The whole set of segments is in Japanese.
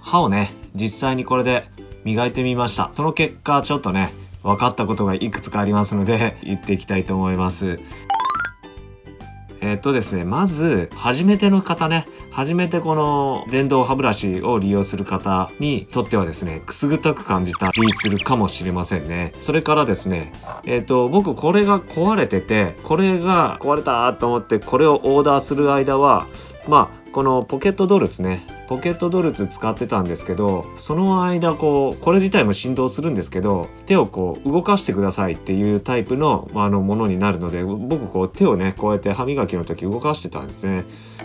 歯をね実際にこれで磨いてみました。その結果ちょっとね分かったことがいくつかありますので言っていきたいと思います。ですね、まず初めての方ね、初めてこの電動歯ブラシを利用する方にとってはですね、くすぐったく感じたりするかもしれませんね。それからですね、僕これが壊れてて、これが壊れたと思ってこれをオーダーする間は、このポケットドルツね、ポケットドルツ使ってたんですけど、その間これ自体も振動するんですけど、手を動かしてくださいっていうタイプの、ものになるので、僕手をねこうやって歯磨きの時動かしてたんですね。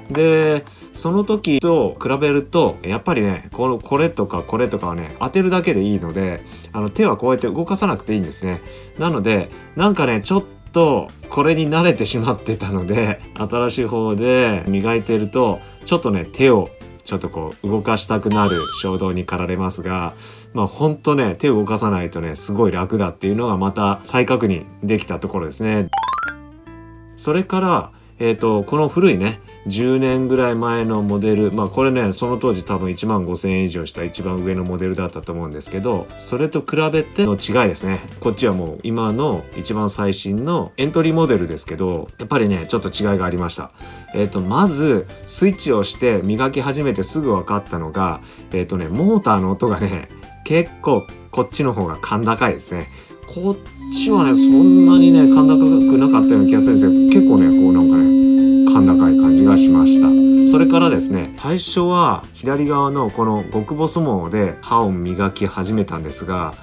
でその時と比べるとやっぱりねこれとかこれとかはね当てるだけでいいので、手はこうやって動かさなくていいんですね。なのでなんかねちょっとこれに慣れてしまってたので、新しい方で磨いてるとちょっとね手をちょっと動かしたくなる衝動に駆られますが、ほんとね手を動かさないとねすごい楽だっていうのがまた再確認できたところですね。それからこの古いね10年ぐらい前のモデル、これねその当時多分1万5,000円以上した一番上のモデルだったと思うんですけど、それと比べての違いですね。こっちはもう今の一番最新のエントリーモデルですけど、やっぱりねちょっと違いがありました。まずスイッチをして磨き始めてすぐ分かったのが、モーターの音がね結構こっちの方が甲高いですね。こっちはねそんなにね甲高くなかったような気がするんですけど、結構ねなんかね甲高い感じがしました。それからですね、最初は左側のこの極細毛で歯を磨き始めたんですが、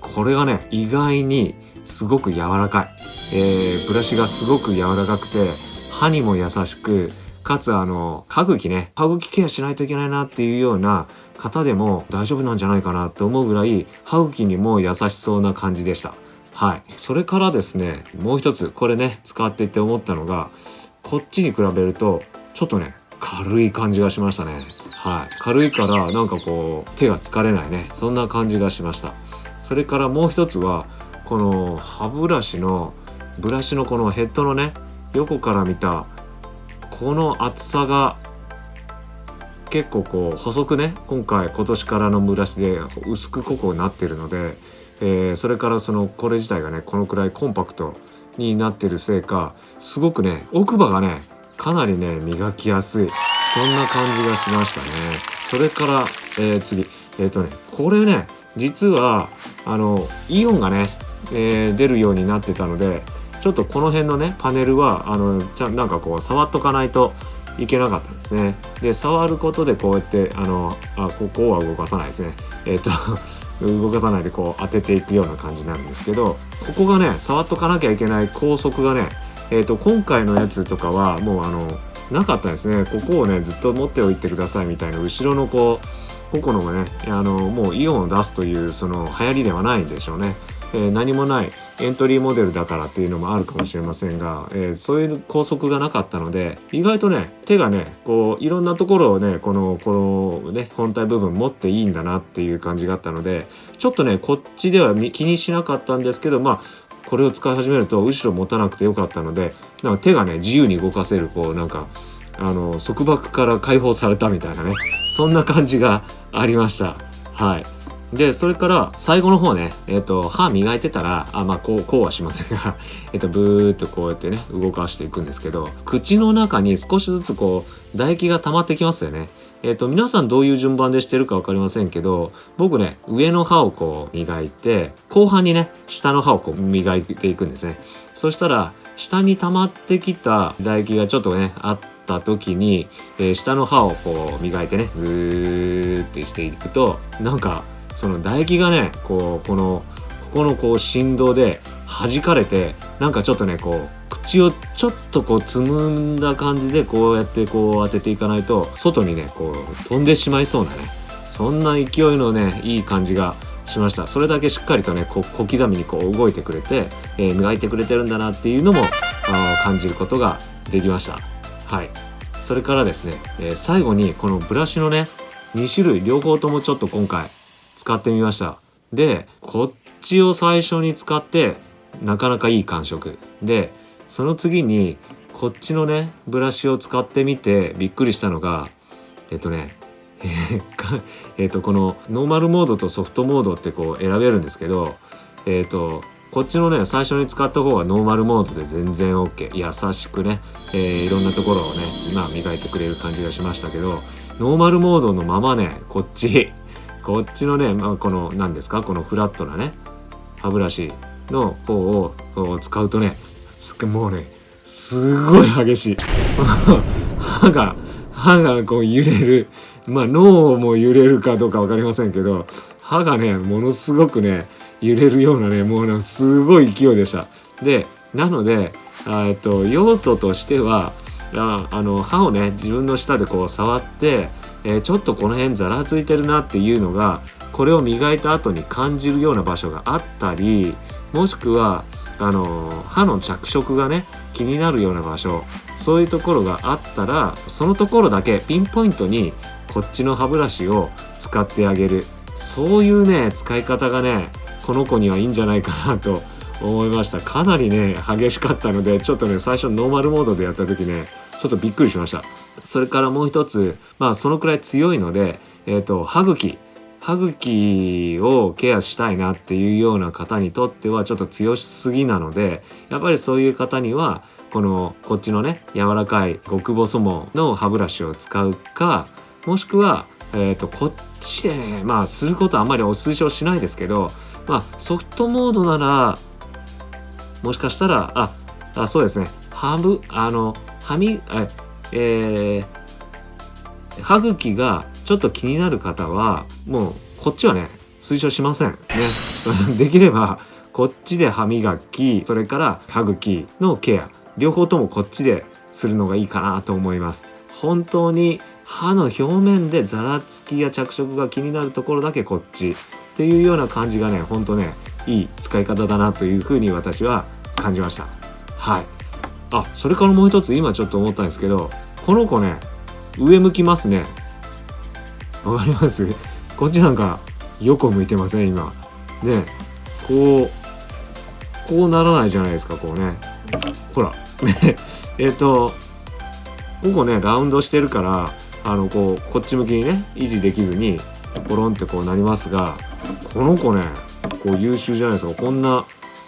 これがね意外にすごく柔らかい、ブラシがすごく柔らかくて歯にも優しく、かつ歯茎ケアしないといけないなっていうような方でも大丈夫なんじゃないかなと思うぐらい歯茎にも優しそうな感じでした。はい。それからですね、もう一つこれね使っていて思ったのが、こっちに比べるとちょっとね軽い感じがしましたね。はい。軽いからなんか手が疲れないね、そんな感じがしました。それからもう一つはこの歯ブラシのこのヘッドのね横から見たこの厚さが結構細くね、今年からのブラシで薄くなってるので、それからこれ自体がねこのくらいコンパクトになってるせいか、すごくね奥歯がねかなりね磨きやすい、そんな感じがしましたね。それから、次これね実はイオンがね、出るようになってたので、ちょっとこの辺のねパネルはなんか触っとかないといけなかったんですね。で触ることでこうやってここは動かさないですね。動かさないで当てていくような感じになるんですけど、ここがね触っとかなきゃいけない高速がね、今回のやつとかはもうなかったですね。ここをねずっと持っておいてくださいみたいな、後ろのここのがねもうイオンを出すというその流行りではないんでしょうね。何もないエントリーモデルだからっていうのもあるかもしれませんが、そういう高速がなかったので、意外とね手がねいろんなところをねこのね本体部分持っていいんだなっていう感じがあったので、ちょっとねこっちでは気にしなかったんですけど、これを使い始めると後ろ持たなくてよかったので、なんか手がね自由に動かせるなんか束縛から解放されたみたいなね、そんな感じがありました。はい。でそれから最後の方ね、歯磨いてたらこうはしませんがブーっとこうやってね動かしていくんですけど、口の中に少しずつ唾液が溜まってきますよね。皆さんどういう順番でしてるか分かりませんけど、僕ね上の歯を磨いて、後半にね下の歯を磨いていくんですね。そしたら下に溜まってきた唾液がちょっとねあった時に、下の歯を磨いてねグーってしていくと、なんかその唾液がねこの振動で弾かれて、なんかちょっとね口をちょっとつむんだ感じでこうやって当てていかないと外にね飛んでしまいそうなね、そんな勢いのねいい感じがしました。それだけしっかりとね小刻みに動いてくれて、磨いてくれてるんだなっていうのも感じることができました。はい。それからですね、最後にこのブラシのね2種類両方ともちょっと今回使ってみました。でこっちを最初に使ってなかなかいい感触で、その次にこっちのねブラシを使ってみてびっくりしたのが、このノーマルモードとソフトモードってこう選べるんですけど、こっちのね最初に使った方がノーマルモードで全然 OK、 優しくね、いろんなところをね磨いてくれる感じがしましたけど、ノーマルモードのままねこっちのね、この何ですか、このフラットなね歯ブラシの方を使うとね、もうねすごい激しい歯がこう揺れる、脳も揺れるかどうか分かりませんけど、歯がねものすごくね揺れるようなね、もうねすごい勢いでした。でなので用途としては歯をね自分の舌でこう触って、ちょっとこの辺ざらついてるなっていうのが、これを磨いた後に感じるような場所があったり、もしくは歯の着色がね気になるような場所、そういうところがあったら、そのところだけピンポイントにこっちの歯ブラシを使ってあげる、そういうね使い方がねこの子にはいいんじゃないかなと思いました。かなりね激しかったので、ちょっとね最初ノーマルモードでやった時ねちょっとびっくりしました。それからもう一つ、そのくらい強いので、歯茎をケアしたいなっていうような方にとってはちょっと強すぎなので、やっぱりそういう方にはこっちのね柔らかい極細毛の歯ブラシを使うか、もしくはこっちでねすることはあんまりお推奨しないですけど、ソフトモードならもしかしたらそうですね、歯茎がちょっと気になる方はもうこっちはね推奨しませんねできればこっちで歯磨き、それから歯茎のケア、両方ともこっちでするのがいいかなと思います。本当に歯の表面でざらつきや着色が気になるところだけこっちっていうような感じがね、本当ねいい使い方だなというふうに私は感じました。はい。それからもう一つ今ちょっと思ったんですけど、この子ね上向きますね。わかります？こっちなんか横向いてません今ね。こうならないじゃないですか、こうね、ほらねここねラウンドしてるからこっち向きにね維持できずにポロンってこうなりますが、この子ねこう優秀じゃないですか。こんな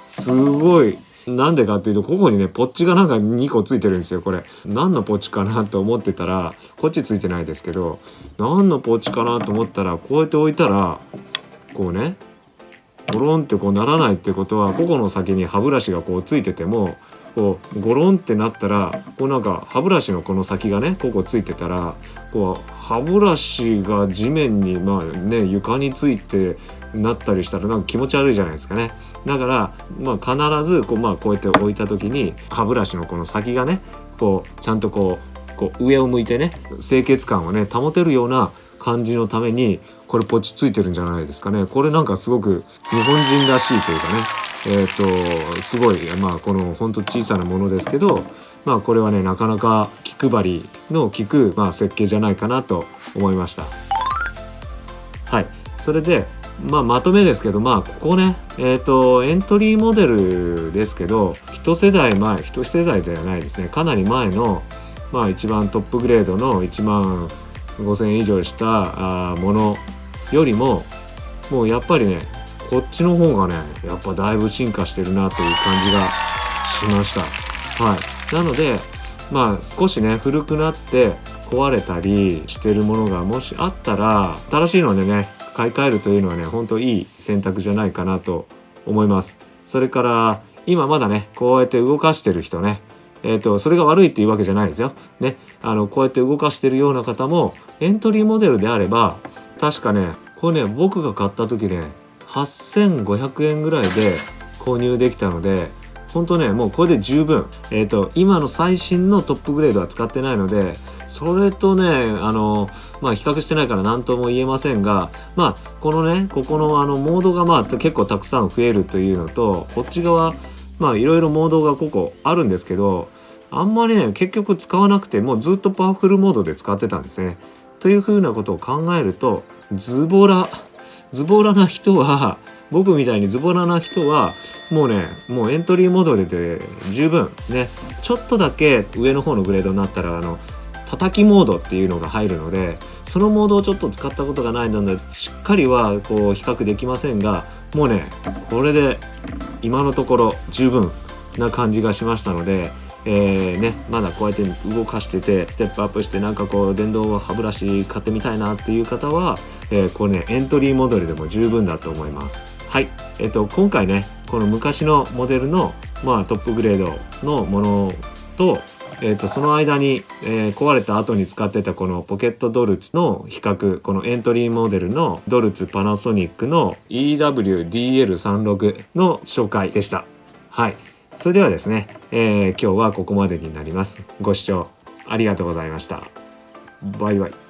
すごい、なんでかっていうとここにねポッチがなんか2個ついてるんですよ。これ何のポッチかなと思ってたら、こっちついてないですけど何のポッチかなと思ったら、こうやって置いたらこうねゴロンってこうならないってことは、ここの先に歯ブラシがこうついててもこうゴロンってなったら、こうなんか歯ブラシのこの先がねここついてたら、こう歯ブラシが地面に床についてなったりしたらなんか気持ち悪いじゃないですかね。だから必ずこうやって置いた時に歯ブラシのこの先がねこうちゃんとこう上を向いてね清潔感をね保てるような感じのためにこれポチついてるんじゃないですかね。これなんかすごく日本人らしいというかね、すごいこのほんと小さなものですけど、これはねなかなか気配りの効く設計じゃないかなと思いました。はい。それでまとめですけど、ここねエントリーモデルですけど、一世代ではないですね、かなり前の一番トップグレードの1万5000円以上したものよりも、もうやっぱりねこっちの方がねやっぱだいぶ進化してるなという感じがしました。はい。なので少しね古くなって壊れたりしてるものがもしあったら、新しいのでね買い替えるというのはね本当いい選択じゃないかなと思います。それから今まだねこうやって動かしてる人ね、それが悪いっていうわけじゃないですよね。こうやって動かしてるような方もエントリーモデルであれば、確かねこれね僕が買った時ね8500円ぐらいで購入できたので、本当ねもうこれで十分、今の最新のトップグレードは使ってないので、それとね比較してないから何とも言えませんが、このねここのモードが結構たくさん増えるというのと、こっち側いろいろモードがここあるんですけど、あんまりね結局使わなくてもうずっとパワフルモードで使ってたんですね。というふうなことを考えると、ズボラな人は、僕みたいにズボラな人はもうエントリーモデルで十分ね。ちょっとだけ上の方のグレードになったら叩きモードっていうのが入るので、そのモードをちょっと使ったことがないのでしっかりはこう比較できませんが、もうねこれで今のところ十分な感じがしましたので、まだこうやって動かしててステップアップしてなんかこう電動歯ブラシ買ってみたいなっていう方は、これねエントリーモデルでも十分だと思います。はい、今回ねこの昔のモデルの、トップグレードのものと、その間に、壊れた後に使ってたこのポケットドルツの比較、このエントリーモデルのドルツパナソニックの EWDL36 の紹介でした。はい、それではですね、今日はここまでになります。ご視聴ありがとうございました。バイバイ。